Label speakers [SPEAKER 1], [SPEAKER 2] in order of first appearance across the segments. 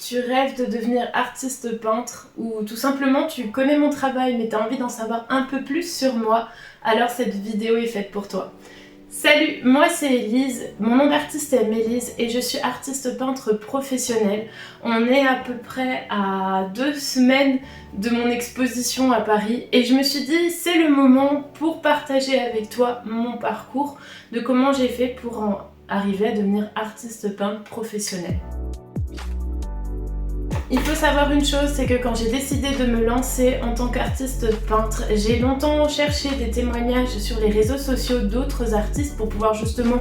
[SPEAKER 1] Tu rêves de devenir artiste peintre ou tout simplement tu connais mon travail mais tu as envie d'en savoir un peu plus sur moi, alors cette vidéo est faite pour toi. Salut, moi c'est Elise, mon nom d'artiste est Mélise et je suis artiste peintre professionnelle. On est à peu près à 2 semaines de mon exposition à Paris et je me suis dit c'est le moment pour partager avec toi mon parcours de comment j'ai fait pour en arriver à devenir artiste peintre professionnelle. Il faut savoir une chose, c'est que quand j'ai décidé de me lancer en tant qu'artiste peintre, j'ai longtemps cherché des témoignages sur les réseaux sociaux d'autres artistes pour pouvoir justement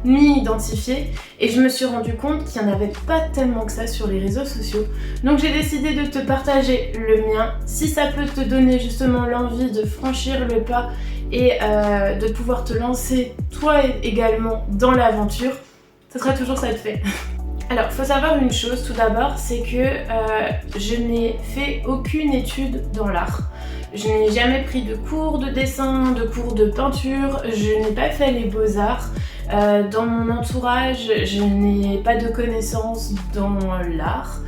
[SPEAKER 1] m'y identifier et je me suis rendu compte qu'il n'y en avait pas tellement que ça sur les réseaux sociaux. Donc j'ai décidé de te partager le mien. Si ça peut te donner justement l'envie de franchir le pas et de pouvoir te lancer toi également dans l'aventure, ça sera toujours ça de fait. Alors, il faut savoir une chose tout d'abord, c'est que je n'ai fait aucune étude dans l'art. Je n'ai jamais pris de cours de dessin, de cours de peinture, je n'ai pas fait les beaux-arts. Dans mon entourage, je n'ai pas de connaissances dans l'art.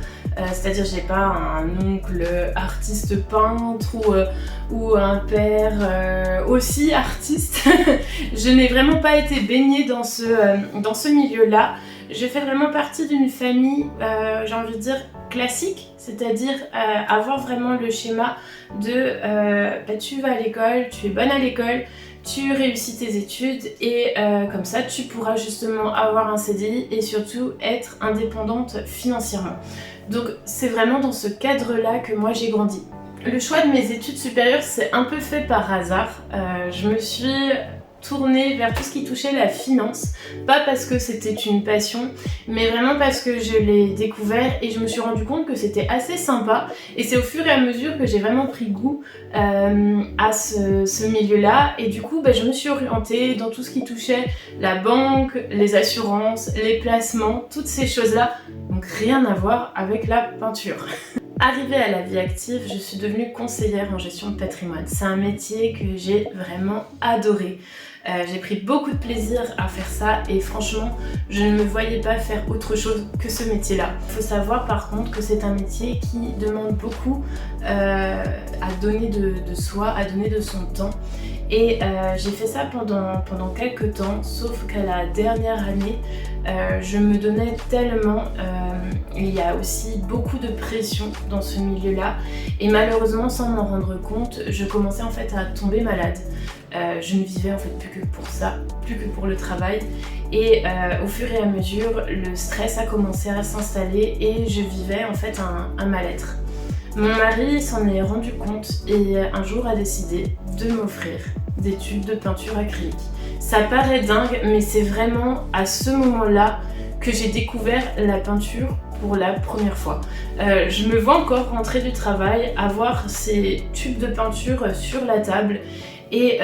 [SPEAKER 1] C'est-à-dire j'ai pas un oncle artiste peintre ou un père aussi artiste. Je n'ai vraiment pas été baignée dans ce milieu-là. Je fais vraiment partie d'une famille, j'ai envie de dire, classique, c'est-à-dire avoir vraiment le schéma de tu vas à l'école, tu es bonne à l'école, tu réussis tes études et comme ça tu pourras justement avoir un CDI et surtout être indépendante financièrement. Donc c'est vraiment dans ce cadre-là que moi j'ai grandi. Le choix de mes études supérieures c'est un peu fait par hasard. Je me suis tournée vers tout ce qui touchait la finance, pas parce que c'était une passion, mais vraiment parce que je l'ai découvert et je me suis rendu compte que c'était assez sympa et c'est au fur et à mesure que j'ai vraiment pris goût à ce milieu-là et du coup je me suis orientée dans tout ce qui touchait la banque, les assurances, les placements, toutes ces choses-là, donc rien à voir avec la peinture. Arrivée à la vie active, je suis devenue conseillère en gestion de patrimoine. C'est un métier que j'ai vraiment adoré. J'ai pris beaucoup de plaisir à faire ça et franchement, je ne me voyais pas faire autre chose que ce métier-là. Il faut savoir par contre que c'est un métier qui demande beaucoup à donner de soi, à donner de son temps. Et j'ai fait ça pendant quelques temps, sauf qu'à la dernière année, je me donnais tellement, il y a aussi beaucoup de pression dans ce milieu-là et malheureusement sans m'en rendre compte, je commençais en fait à tomber malade. Je ne vivais en fait plus que pour ça, plus que pour le travail et au fur et à mesure, le stress a commencé à s'installer et je vivais en fait un mal-être. Mon mari s'en est rendu compte et un jour a décidé de m'offrir des tubes de peinture acrylique. Ça paraît dingue, mais c'est vraiment à ce moment-là que j'ai découvert la peinture pour la première fois. Je me vois encore rentrer du travail, avoir ces tubes de peinture sur la table et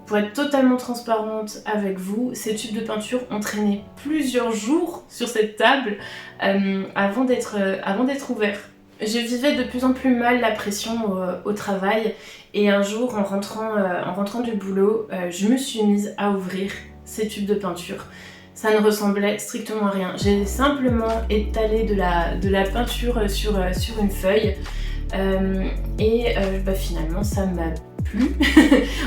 [SPEAKER 1] pour être totalement transparente avec vous, ces tubes de peinture ont traîné plusieurs jours sur cette table avant d'être ouverts. Je vivais de plus en plus mal la pression au travail et un jour en rentrant du boulot, je me suis mise à ouvrir ces tubes de peinture. Ça ne ressemblait strictement à rien. J'ai simplement étalé de la peinture sur une feuille et finalement ça m'a plu.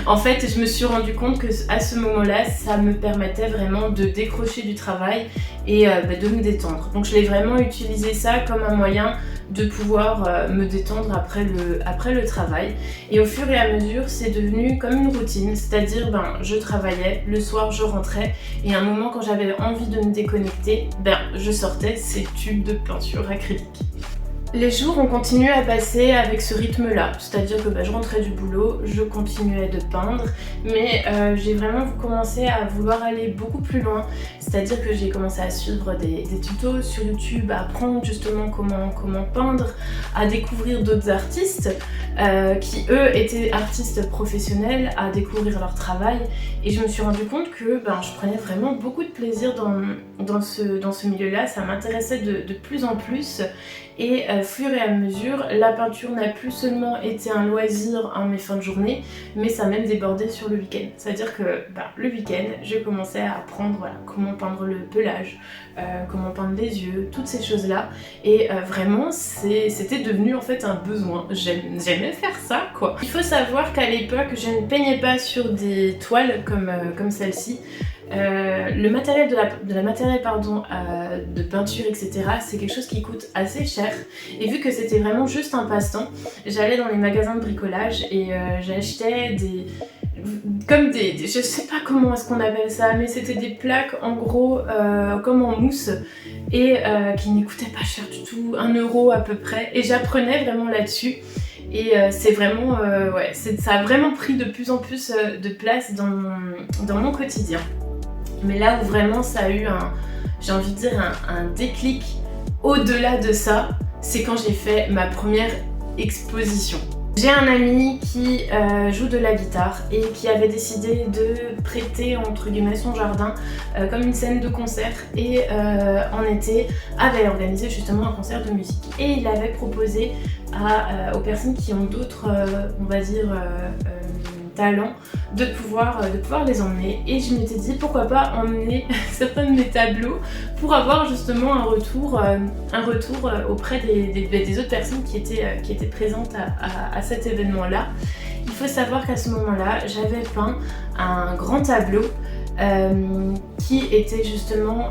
[SPEAKER 1] En fait, je me suis rendu compte que à ce moment-là, ça me permettait vraiment de décrocher du travail et de me détendre. Donc je l'ai vraiment utilisé ça comme un moyen de pouvoir me détendre après le travail. Et au fur et à mesure, c'est devenu comme une routine, c'est-à-dire je travaillais, le soir je rentrais et à un moment quand j'avais envie de me déconnecter, je sortais ces tubes de peinture acrylique. Les jours ont continué à passer avec ce rythme-là, c'est-à-dire que je rentrais du boulot, je continuais de peindre, mais j'ai vraiment commencé à vouloir aller beaucoup plus loin, c'est-à-dire que j'ai commencé à suivre des tutos sur YouTube, à apprendre justement comment peindre, à découvrir d'autres artistes qui eux étaient artistes professionnels, à découvrir leur travail, et je me suis rendu compte que je prenais vraiment beaucoup de plaisir dans ce milieu-là, ça m'intéressait de plus en plus. Et au fur et à mesure, la peinture n'a plus seulement été un loisir à mes fins de journée, mais ça a même débordé sur le week-end. C'est-à-dire que le week-end, j'ai commencé à apprendre comment peindre le pelage, comment peindre les yeux, toutes ces choses-là. Et vraiment, c'était devenu en fait un besoin. J'aimais faire ça, quoi. Il faut savoir qu'à l'époque, je ne peignais pas sur des toiles comme celle-ci. Le matériel de peinture, etc., c'est quelque chose qui coûte assez cher. Et vu que c'était vraiment juste un passe-temps, j'allais dans les magasins de bricolage et j'achetais je sais pas comment est-ce qu'on appelle ça, mais c'était des plaques en gros comme en mousse et qui ne coûtaient pas cher du tout, 1 euro à peu près. Et j'apprenais vraiment là-dessus. Et c'est vraiment, ça a vraiment pris de plus en plus de place dans mon quotidien. Mais là où vraiment ça a eu j'ai envie de dire un déclic au-delà de ça, c'est quand j'ai fait ma première exposition. J'ai un ami qui joue de la guitare et qui avait décidé de prêter entre guillemets son jardin comme une scène de concert et en été avait organisé justement un concert de musique. Et il avait proposé aux personnes qui ont d'autres, on va dire, talents de pouvoir les emmener, et je m'étais dit pourquoi pas emmener certains de mes tableaux pour avoir justement un retour auprès des autres personnes qui étaient présentes à cet événement là. Il faut savoir qu'à ce moment là j'avais peint un grand tableau qui était justement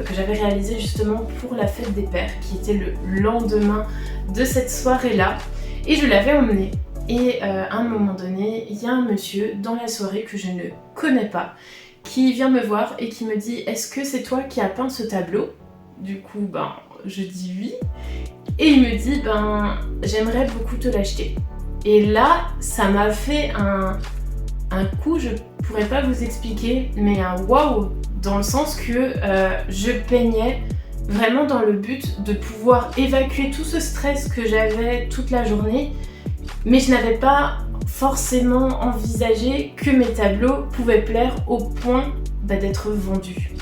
[SPEAKER 1] que j'avais réalisé justement pour la fête des pères, qui était le lendemain de cette soirée là, et je l'avais emmené. Et à un moment donné, il y a un monsieur dans la soirée que je ne connais pas qui vient me voir et qui me dit « Est-ce que c'est toi qui as peint ce tableau ?» Du coup, je dis oui. Et il me dit « J'aimerais beaucoup te l'acheter. » Et là, ça m'a fait un coup, je pourrais pas vous expliquer, mais un waouh, dans le sens que je peignais vraiment dans le but de pouvoir évacuer tout ce stress que j'avais toute la journée. Mais je n'avais pas forcément envisagé que mes tableaux pouvaient plaire au point d'être vendus.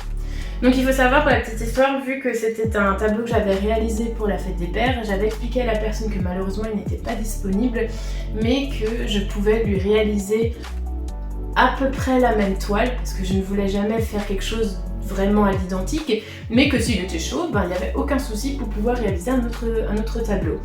[SPEAKER 1] Donc il faut savoir pour la petite histoire, vu que c'était un tableau que j'avais réalisé pour la fête des pères, j'avais expliqué à la personne que malheureusement il n'était pas disponible, mais que je pouvais lui réaliser à peu près la même toile, parce que je ne voulais jamais faire quelque chose vraiment à l'identique, mais que s'il était chaud, il n'y avait aucun souci pour pouvoir réaliser un autre tableau.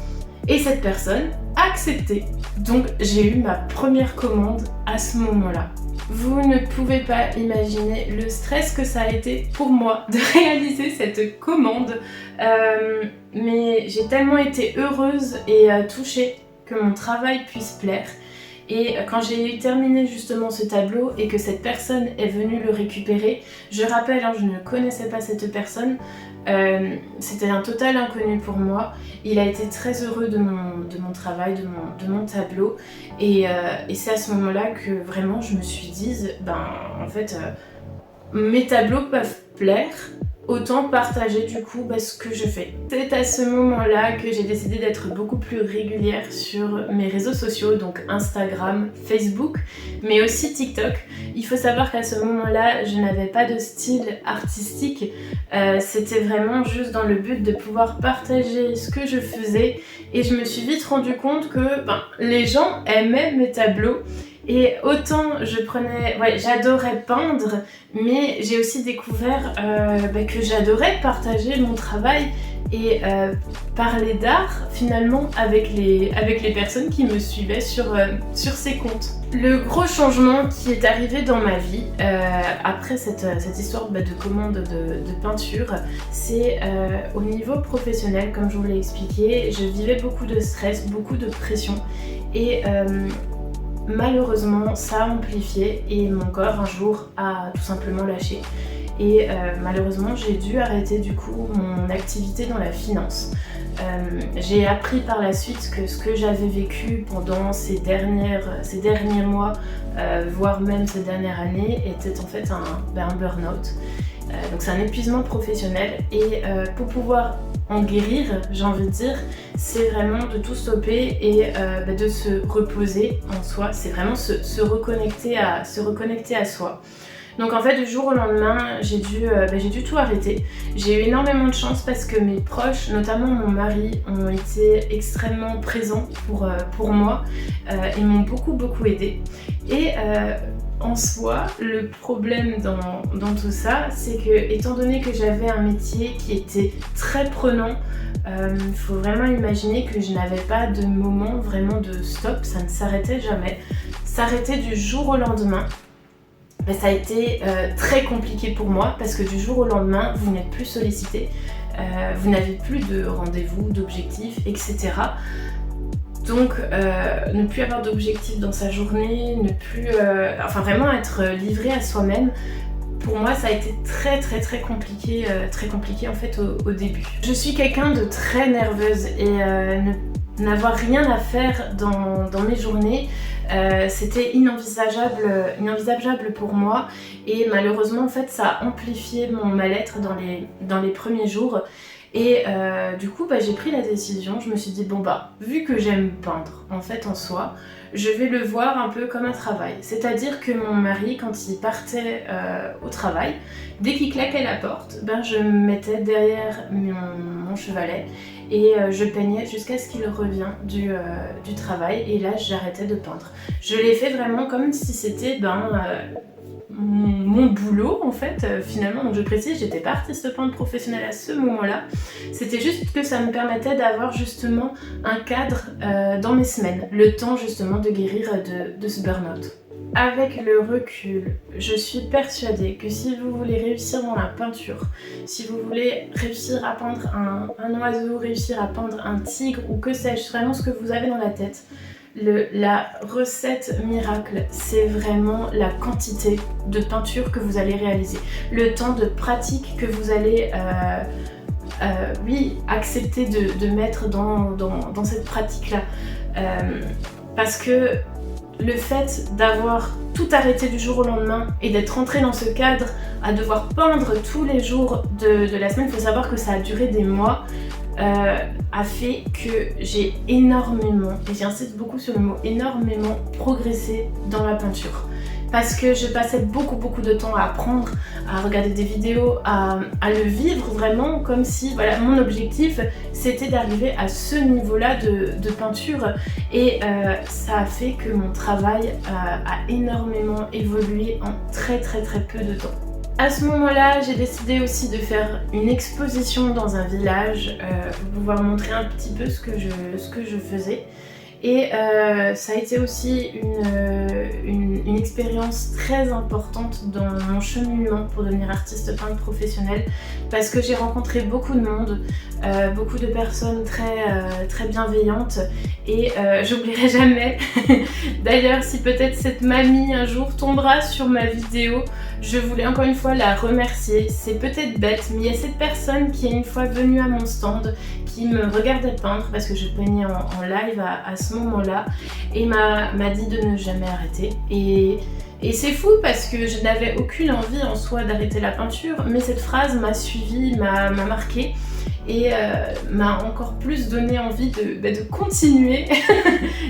[SPEAKER 1] Et cette personne a accepté. Donc j'ai eu ma première commande à ce moment-là. Vous ne pouvez pas imaginer le stress que ça a été pour moi de réaliser cette commande. Mais j'ai tellement été heureuse et touchée que mon travail puisse plaire. Et quand j'ai terminé justement ce tableau et que cette personne est venue le récupérer, je rappelle, je ne connaissais pas cette personne, c'était un total inconnu pour moi. Il a été très heureux de mon travail, de mon tableau, et c'est à ce moment-là que vraiment je me suis dit, en fait, mes tableaux peuvent plaire, autant partager du coup ce que je fais. C'est à ce moment-là que j'ai décidé d'être beaucoup plus régulière sur mes réseaux sociaux, donc Instagram, Facebook, mais aussi TikTok. Il faut savoir qu'à ce moment-là, je n'avais pas de style artistique, c'était vraiment juste dans le but de pouvoir partager ce que je faisais, et je me suis vite rendu compte que les gens aimaient mes tableaux. Et autant j'adorais peindre, mais j'ai aussi découvert que j'adorais partager mon travail et parler d'art finalement avec les personnes qui me suivaient sur ces comptes. Le gros changement qui est arrivé dans ma vie après cette histoire de commande de peinture, c'est au niveau professionnel, comme je vous l'ai expliqué, je vivais beaucoup de stress, beaucoup de pression, et malheureusement ça a amplifié et mon corps un jour a tout simplement lâché, et malheureusement j'ai dû arrêter du coup mon activité dans la finance. J'ai appris par la suite que ce que j'avais vécu pendant ces derniers mois, voire même ces dernières années, était en fait un burn-out. Donc c'est un épuisement professionnel, et pour pouvoir en guérir, j'ai envie de dire, c'est vraiment de tout stopper et de se reposer en soi. C'est vraiment se reconnecter à soi. Donc en fait, du jour au lendemain, j'ai dû tout arrêter. J'ai eu énormément de chance parce que mes proches, notamment mon mari, ont été extrêmement présents pour moi et m'ont beaucoup aidée. Et En soi, le problème dans tout ça, c'est que étant donné que j'avais un métier qui était très prenant, il faut vraiment imaginer que je n'avais pas de moment vraiment de stop, ça ne s'arrêtait jamais. S'arrêter du jour au lendemain, ben, ça a été très compliqué pour moi parce que du jour au lendemain, vous n'êtes plus sollicité, vous n'avez plus de rendez-vous, d'objectifs, etc. Donc ne plus avoir d'objectifs dans sa journée, ne plus, enfin vraiment être livré à soi-même, pour moi ça a été très compliqué en fait au début. Je suis quelqu'un de très nerveuse et n'avoir rien à faire dans mes journées, c'était inenvisageable pour moi et malheureusement en fait ça a amplifié mon mal-être dans les premiers jours. Et du coup j'ai pris la décision, je me suis dit bon vu que j'aime peindre en fait en soi, je vais le voir un peu comme un travail. C'est-à-dire que mon mari quand il partait au travail, dès qu'il claquait la porte, je me mettais derrière mon chevalet et je peignais jusqu'à ce qu'il revienne du travail et là j'arrêtais de peindre. Je l'ai fait vraiment comme si c'était mon boulot en fait finalement, donc je précise, j'étais pas artiste peintre professionnelle à ce moment-là, c'était juste que ça me permettait d'avoir justement un cadre dans mes semaines, le temps justement de guérir de ce burn-out. Avec le recul, je suis persuadée que si vous voulez réussir dans la peinture, si vous voulez réussir à peindre un oiseau, réussir à peindre un tigre ou que sais-je, vraiment ce que vous avez dans la tête, la recette miracle, c'est vraiment la quantité de peinture que vous allez réaliser, le temps de pratique que vous allez accepter de mettre dans cette pratique-là. Parce que le fait d'avoir tout arrêté du jour au lendemain et d'être rentré dans ce cadre à devoir peindre tous les jours de la semaine, il faut savoir que ça a duré des mois, a fait que j'ai énormément, et j'insiste beaucoup sur le mot énormément, progressé dans la peinture. Parce que je passais beaucoup de temps à apprendre, à regarder des vidéos, à le vivre vraiment comme si mon objectif c'était d'arriver à ce niveau-là de peinture et ça a fait que mon travail a énormément évolué en très peu de temps. À ce moment-là, j'ai décidé aussi de faire une exposition dans un village pour pouvoir montrer un petit peu ce que je faisais. Et ça a été aussi une expérience très importante dans mon cheminement pour devenir artiste peintre professionnel parce que j'ai rencontré beaucoup de monde, beaucoup de personnes très bienveillantes et j'oublierai jamais. D'ailleurs, si peut-être cette mamie un jour tombera sur ma vidéo, je voulais encore une fois la remercier. C'est peut-être bête, mais il y a cette personne qui est une fois venue à mon stand, qui me regardait peindre parce que je peignais en live à ce moment-là et m'a dit de ne jamais arrêter. Et c'est fou parce que je n'avais aucune envie en soi d'arrêter la peinture, mais cette phrase m'a suivie, m'a marquée et m'a encore plus donné envie de continuer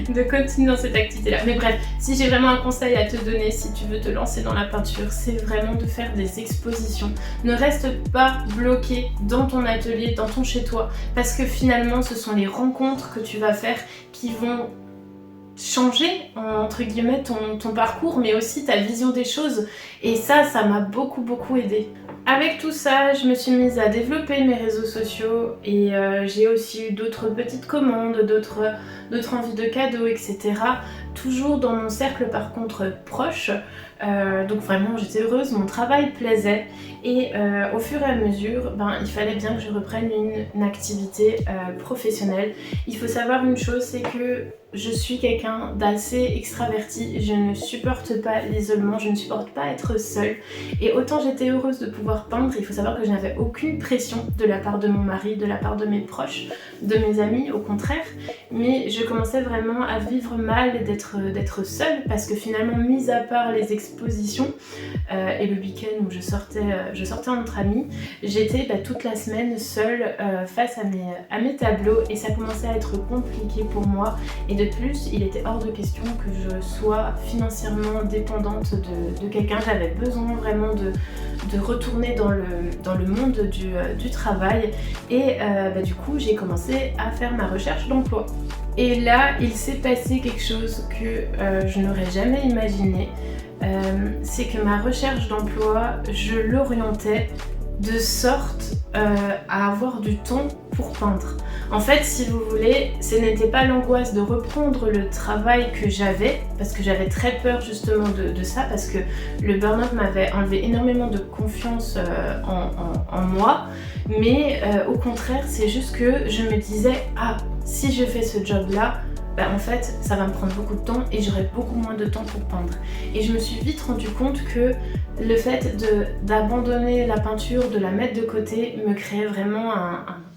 [SPEAKER 1] de continuer dans cette activité-là. Mais bref, si j'ai vraiment un conseil à te donner si tu veux te lancer dans la peinture, c'est vraiment de faire des expositions. Ne reste pas bloqué dans ton atelier, dans ton chez-toi, parce que finalement ce sont les rencontres que tu vas faire qui vont changer entre guillemets ton parcours mais aussi ta vision des choses et ça m'a beaucoup aidée. Avec tout ça, je me suis mise à développer mes réseaux sociaux et j'ai aussi eu d'autres petites commandes, d'autres envies de cadeaux, etc. Toujours dans mon cercle par contre proche. Donc vraiment j'étais heureuse, mon travail plaisait et au fur et à mesure, il fallait bien que je reprenne une activité professionnelle. Il faut savoir une chose, c'est que je suis quelqu'un d'assez extraverti, je ne supporte pas l'isolement, je ne supporte pas être seule et autant j'étais heureuse de pouvoir peindre, il faut savoir que je n'avais aucune pression de la part de mon mari, de la part de mes proches, de mes amis, au contraire, mais je commençais vraiment à vivre mal d'être seule parce que finalement, mis à part les expositions et le week-end où je sortais entre amis, j'étais toute la semaine seule face à mes tableaux et ça commençait à être compliqué pour moi et de plus il était hors de question que je sois financièrement dépendante de quelqu'un. J'avais besoin vraiment de retourner dans le monde du travail et du coup j'ai commencé à faire ma recherche d'emploi. Et là il s'est passé quelque chose que je n'aurais jamais imaginé. c'est que ma recherche d'emploi, je l'orientais de sorte à avoir du temps pour peindre. En fait, si vous voulez, ce n'était pas l'angoisse de reprendre le travail que j'avais, parce que j'avais très peur justement de ça, parce que le burn-out m'avait enlevé énormément de confiance en moi, mais au contraire, c'est juste que je me disais, ah, si je fais ce job-là, bah en fait ça va me prendre beaucoup de temps et j'aurai beaucoup moins de temps pour peindre. Et je me suis vite rendu compte que le fait d'abandonner la peinture, de la mettre de côté, me créait vraiment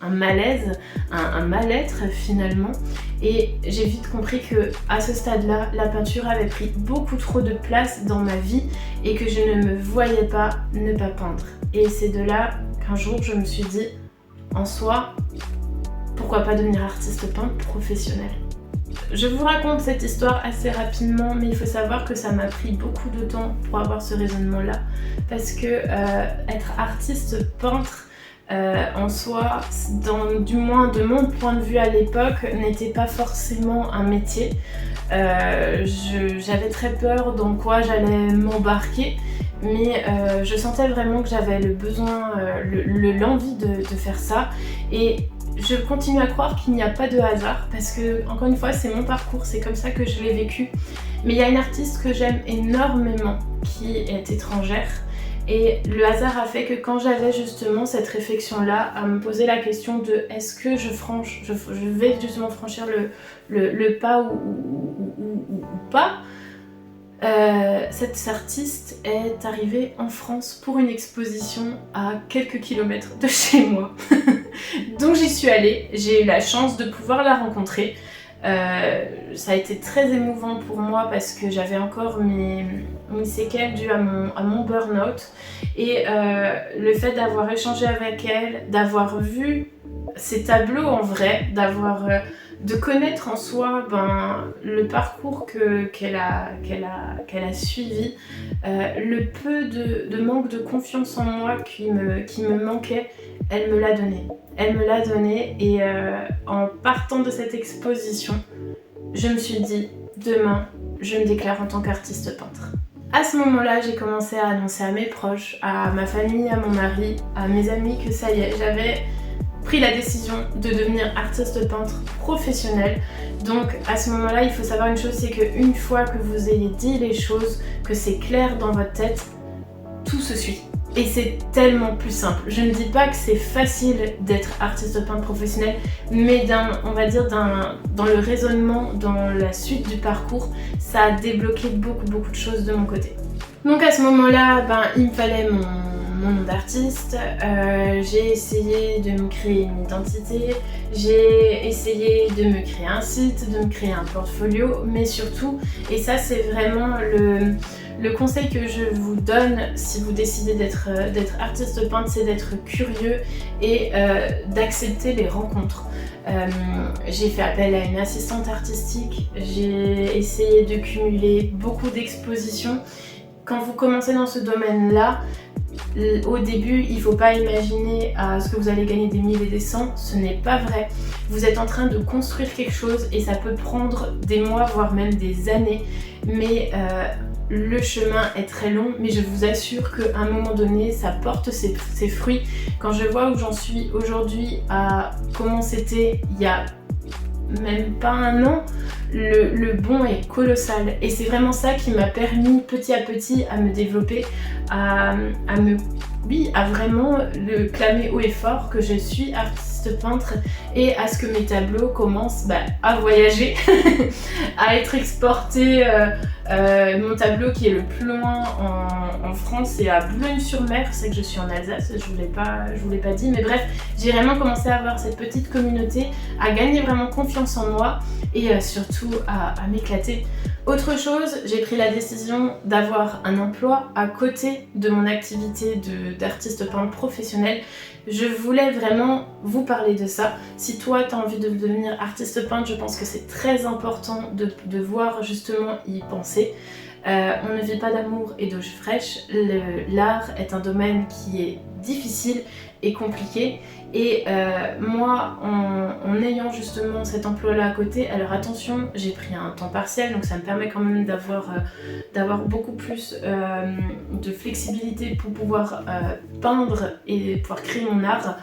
[SPEAKER 1] un malaise, un mal-être finalement. Et j'ai vite compris que à ce stade-là, la peinture avait pris beaucoup trop de place dans ma vie et que je ne me voyais pas ne pas peindre. Et c'est de là qu'un jour je me suis dit, en soi, pourquoi pas devenir artiste peintre professionnel. Je vous raconte cette histoire assez rapidement, mais il faut savoir que ça m'a pris beaucoup de temps pour avoir ce raisonnement-là, parce que être artiste peintre en soi, du moins de mon point de vue à l'époque, n'était pas forcément un métier. J'avais très peur dans quoi j'allais m'embarquer, mais je sentais vraiment que j'avais le besoin, l'envie de faire ça. Et je continue à croire qu'il n'y a pas de hasard parce que, encore une fois, c'est mon parcours, c'est comme ça que je l'ai vécu. Mais il y a une artiste que j'aime énormément qui est étrangère et le hasard a fait que quand j'avais justement cette réflexion-là à me poser la question de est-ce que je vais justement franchir le pas ou pas, cette artiste est arrivée en France pour une exposition à quelques kilomètres de chez moi. Donc j'y suis allée, j'ai eu la chance de pouvoir la rencontrer. Ça a été très émouvant pour moi parce que j'avais encore mes séquelles dues à mon burn-out. Et le fait d'avoir échangé avec elle, d'avoir vu ses tableaux en vrai, de connaître en soi le parcours qu'elle a suivi, le peu de manque de confiance en moi qui me manquait, elle me l'a donné. Elle me l'a donné et en partant de cette exposition, je me suis dit, demain, je me déclare en tant qu'artiste peintre. À ce moment-là, j'ai commencé à annoncer à mes proches, à ma famille, à mon mari, à mes amis que ça y est, j'avais pris la décision de devenir artiste peintre professionnel. Donc à ce moment-là, il faut savoir une chose, c'est qu'une fois que vous ayez dit les choses, que c'est clair dans votre tête, tout se suit. Et c'est tellement plus simple. Je ne dis pas que c'est facile d'être artiste peintre professionnel, mais on va dire dans le raisonnement, dans la suite du parcours, ça a débloqué beaucoup de choses de mon côté. Donc à ce moment-là, il me fallait mon nom d'artiste, j'ai essayé de me créer une identité, j'ai essayé de me créer un site, de me créer un portfolio, mais surtout, et ça c'est vraiment le conseil que je vous donne si vous décidez d'être artiste peintre, c'est d'être curieux et d'accepter les rencontres. J'ai fait appel à une assistante artistique, j'ai essayé de cumuler beaucoup d'expositions. Quand vous commencez dans ce domaine-là, au début, il ne faut pas imaginer à ce que vous allez gagner des 1000 et des 100, ce n'est pas vrai. Vous êtes en train de construire quelque chose et ça peut prendre des mois, voire même des années. Mais le chemin est très long, mais je vous assure qu'à un moment donné, ça porte ses fruits. Quand je vois où j'en suis aujourd'hui à comment c'était il y a même pas un an, le bond est colossal et c'est vraiment ça qui m'a permis petit à petit à me développer, à vraiment le clamer haut et fort que je suis artiste peintre et à ce que mes tableaux commencent à voyager, à être exportés. Mon tableau qui est le plus loin en France, c'est à Boulogne-sur-Mer. C'est que je suis en Alsace, je vous l'ai pas dit, mais bref, j'ai vraiment commencé à avoir cette petite communauté, à gagner vraiment confiance en moi et surtout à m'éclater. Autre chose, j'ai pris la décision d'avoir un emploi à côté de mon activité d'artiste peintre professionnel. Je voulais vraiment vous parler de ça. Si toi tu as envie de devenir artiste peintre, je pense que c'est très important de devoir justement y penser. On ne vit pas d'amour et d'eau fraîche. L'art est un domaine qui est difficile et compliqué. Et moi, en ayant justement cet emploi-là à côté, alors attention, j'ai pris un temps partiel, donc ça me permet quand même d'avoir d'avoir beaucoup plus de flexibilité pour pouvoir peindre et pouvoir créer mon art,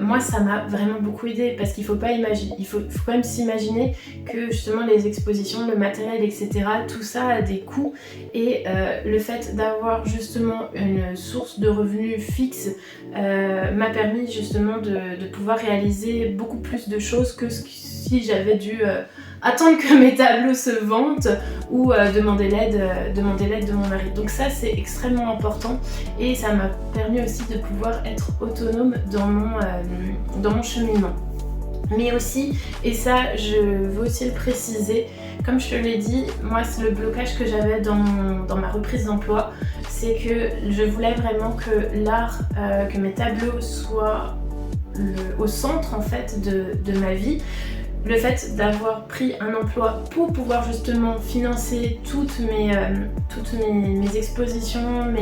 [SPEAKER 1] moi ça m'a vraiment beaucoup aidé parce qu'il faut pas imaginer, il faut quand même s'imaginer que justement les expositions, le matériel, etc., tout ça a des coûts et le fait d'avoir justement une source de revenus fixe m'a permis justement de pouvoir réaliser beaucoup plus de choses que si j'avais dû attendre que mes tableaux se vendent ou demander l'aide de mon mari. Donc ça c'est extrêmement important et ça m'a permis aussi de pouvoir être autonome dans mon cheminement. Mais aussi, et ça je veux aussi le préciser, comme je te l'ai dit, moi c'est le blocage que j'avais dans ma reprise d'emploi, c'est que je voulais vraiment que l'art, que mes tableaux soient au centre en fait de ma vie. Le fait d'avoir pris un emploi pour pouvoir justement financer toutes mes expositions,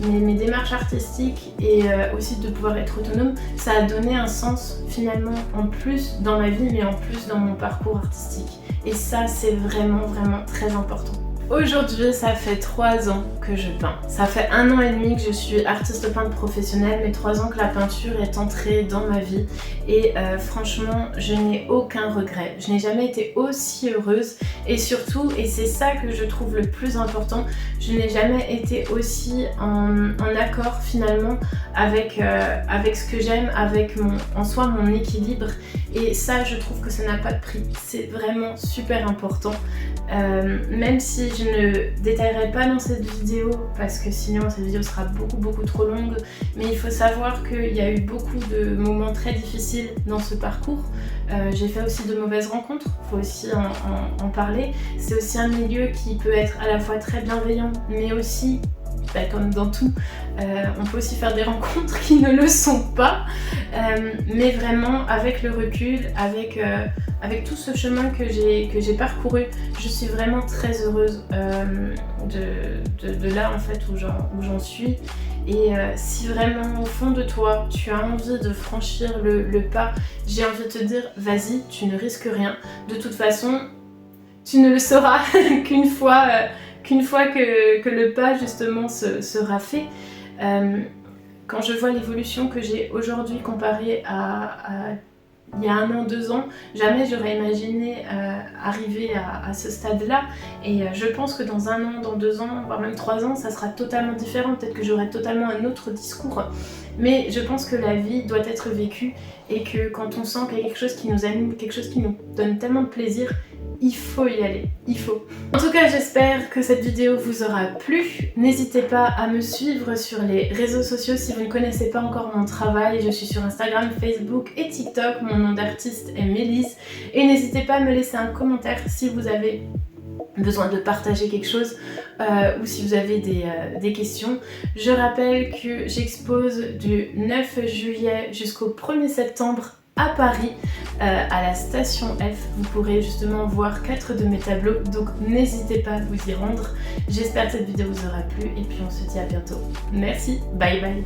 [SPEAKER 1] mes démarches artistiques et aussi de pouvoir être autonome, ça a donné un sens finalement en plus dans ma vie mais en plus dans mon parcours artistique. Et ça c'est vraiment très important. Aujourd'hui, ça fait 3 ans que je peins. Ça fait 1 an et demi que je suis artiste peintre professionnelle, mais 3 ans que la peinture est entrée dans ma vie. Et franchement, je n'ai aucun regret. Je n'ai jamais été aussi heureuse. Et surtout, et c'est ça que je trouve le plus important, je n'ai jamais été aussi en accord finalement avec ce que j'aime, avec mon équilibre. Et ça, je trouve que ça n'a pas de prix. C'est vraiment super important. Même si je ne détaillerai pas dans cette vidéo parce que sinon cette vidéo sera beaucoup trop longue, mais il faut savoir qu'il y a eu beaucoup de moments très difficiles dans ce parcours. J'ai fait aussi de mauvaises rencontres, il faut aussi en parler. C'est aussi un milieu qui peut être à la fois très bienveillant mais aussi comme dans tout, on peut aussi faire des rencontres qui ne le sont pas, mais vraiment avec le recul, avec tout ce chemin que j'ai parcouru, je suis vraiment très heureuse de là en fait où j'en suis. Et si vraiment au fond de toi tu as envie de franchir le pas, j'ai envie de te dire vas-y, tu ne risques rien. De toute façon, tu ne le sauras qu'une fois que le pas justement sera fait. Quand je vois l'évolution que j'ai aujourd'hui comparée à il y a 1 an, 2 ans, jamais j'aurais imaginé arriver à ce stade-là. Et je pense que dans 1 an, dans 2 ans, voire même 3 ans, ça sera totalement différent. Peut-être que j'aurai totalement un autre discours. Mais je pense que la vie doit être vécue et que quand on sent qu'il y a quelque chose qui nous anime, quelque chose qui nous donne tellement de plaisir, il faut y aller, il faut. En tout cas, j'espère que cette vidéo vous aura plu. N'hésitez pas à me suivre sur les réseaux sociaux si vous ne connaissez pas encore mon travail. Je suis sur Instagram, Facebook et TikTok. Mon nom d'artiste est Mélise. Et n'hésitez pas à me laisser un commentaire si vous avez besoin de partager quelque chose ou si vous avez des questions. Je rappelle que j'expose du 9 juillet jusqu'au 1er septembre à Paris, à la station F. Vous pourrez justement voir 4 de mes tableaux, donc n'hésitez pas à vous y rendre. J'espère que cette vidéo vous aura plu et puis on se dit à bientôt. Merci, bye bye.